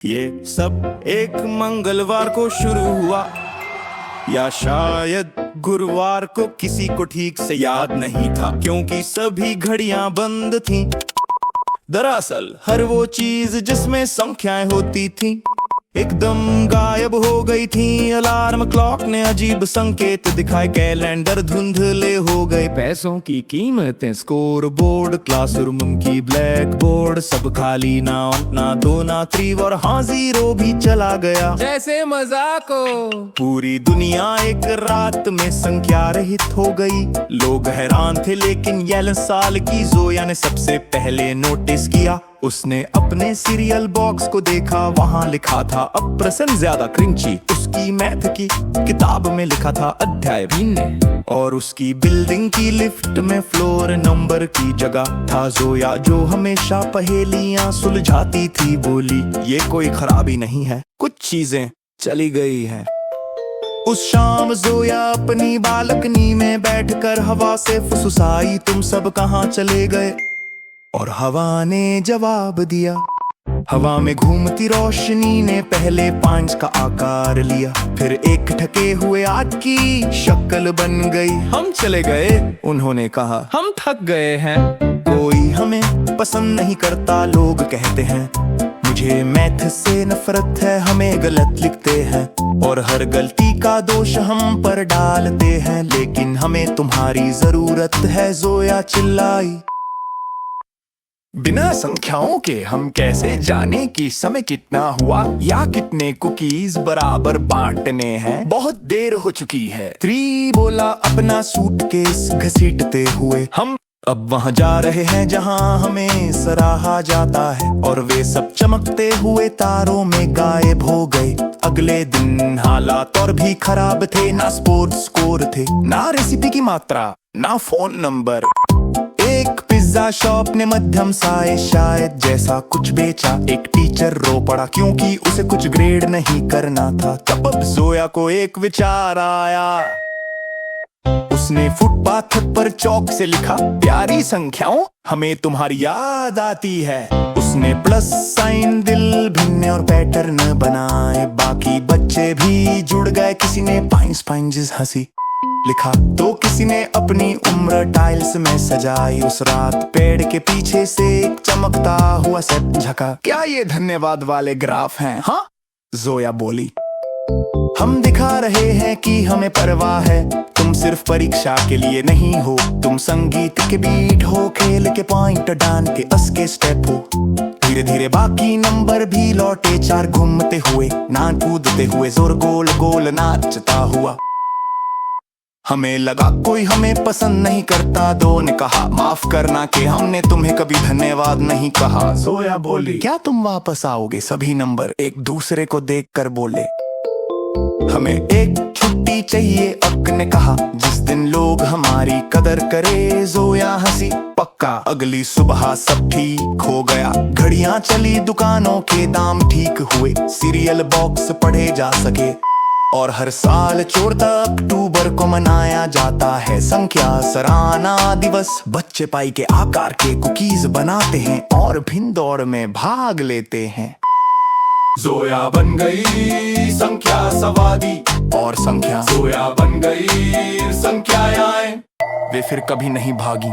ये सब एक मंगलवार को शुरू हुआ, या शायद गुरुवार को, किसी को ठीक से याद नहीं था क्योंकि सभी घड़ियां बंद थीं। दरअसल हर वो चीज जिसमें संख्याएं होती थीं एकदम गायब हो गई थी। अलार्म क्लॉक ने अजीब संकेत दिखाए, कैलेंडर धुंधले हो गए, पैसों की कीमतें, स्कोर बोर्ड, क्लासरूम की ब्लैक बोर्ड, सब खाली, ना ऑन ना दो ना थ्री, और हाँ जीरो भी चला गया जैसे मजाक हो। पूरी दुनिया एक रात में संख्या रहित हो गई। लोग हैरान थे लेकिन 11 साल की जोया ने सबसे पहले नोटिस किया। उसने अपने सीरियल बॉक्स को देखा, वहाँ लिखा था अप्रसन्न ज्यादा क्रिंची। उसकी मैथ की किताब में लिखा था अध्याय भिन्न, और उसकी बिल्डिंग की लिफ्ट में फ्लोर नंबर की जगह था जोया, जो हमेशा पहेलियां सुलझाती थी। बोली, ये कोई खराबी नहीं है, कुछ चीजें चली गई हैं। उस शाम जोया अपनी बालकनी में बैठकर हवा से फुसफुसाई, तुम सब कहाँ चले गए? और हवा ने जवाब दिया। हवा में घूमती रोशनी ने पहले पॉइंट्स का आकार लिया, फिर एक ठके हुए आग की शक्ल बन गई। हम चले गए, उन्होंने कहा, हम थक गए हैं। कोई हमें पसंद नहीं करता, लोग कहते हैं। मुझे मैथ से नफरत है, हमें गलत लिखते हैं और हर गलती का दोष हम पर डालते हैं। लेकिन हमें तुम्हारी जरूरत है, जोया चिल्लाई। बिना संख्याओं के हम कैसे जाने कि समय कितना हुआ या कितने कुकीज बराबर बांटने हैं? बहुत देर हो चुकी है, 3 बोला अपना सूटकेस घसीटते हुए। हम अब वहाँ जा रहे हैं जहाँ हमें सराहा जाता है, और वे सब चमकते हुए तारों में गायब हो गए। अगले दिन हालात और भी खराब थे, ना स्पोर्ट्स स्कोर थे, ना रेसिपी की मात्रा, ना फोन नंबर। एक पिज्जा शॉप ने मध्यम साइज शायद जैसा कुछ बेचा। एक टीचर रो पड़ा क्योंकि उसे कुछ ग्रेड नहीं करना था। तब जोया को एक विचार आया। उसने फुटपाथ पर चौक से लिखा, प्यारी संख्याओं, हमें तुम्हारी याद आती है। उसने प्लस साइन, दिल, भिन्न और पैटर्न बनाए। बाकी बच्चे भी जुड़ गए, किसी ने पाइंस पाइंस हंसी लिखा, तो किसी ने अपनी उम्र टाइल्स में सजाई। उस रात पेड़ के पीछे से एक चमकता हुआ सेट झका। क्या ये धन्यवाद वाले ग्राफ हैं? हाँ, जोया बोली। हम दिखा रहे हैं कि हमें परवाह है। तुम सिर्फ परीक्षा के लिए नहीं हो, तुम संगीत के बीट हो, खेल के पॉइंट, डांस के अस के स्टेप हो। धीरे धीरे बाकी नंबर भी लौटे, 4 घूमते हुए, नाच कूदते हुए, जोर गोल गोल नाचता हुआ। हमें लगा कोई हमें पसंद नहीं करता। 2 ने कहा, माफ करना कि हमने तुम्हें कभी धन्यवाद नहीं कहा। जोया बोली, क्या तुम वापस आओगे? सभी नंबर एक दूसरे को देखकर बोले। हमें एक छुट्टी चाहिए, अक ने कहा, जिस दिन लोग हमारी कदर करे। जोया हंसी, पक्का। अगली सुबह सब ठीक हो गया। घड़ियां चली, दुकानों के दाम ठीक हुए, सीरियल बॉक्स पढ़े जा सके। और हर साल 14 अक्टूबर को मनाया जाता है संख्या सराहना दिवस। बच्चे पाई के आकार के कुकीज बनाते हैं और भिन्न दौड़ में भाग लेते हैं। जोया बन गई संख्या सवादी, और संख्या जोया बन गई संख्याएं। वे फिर कभी नहीं भागी।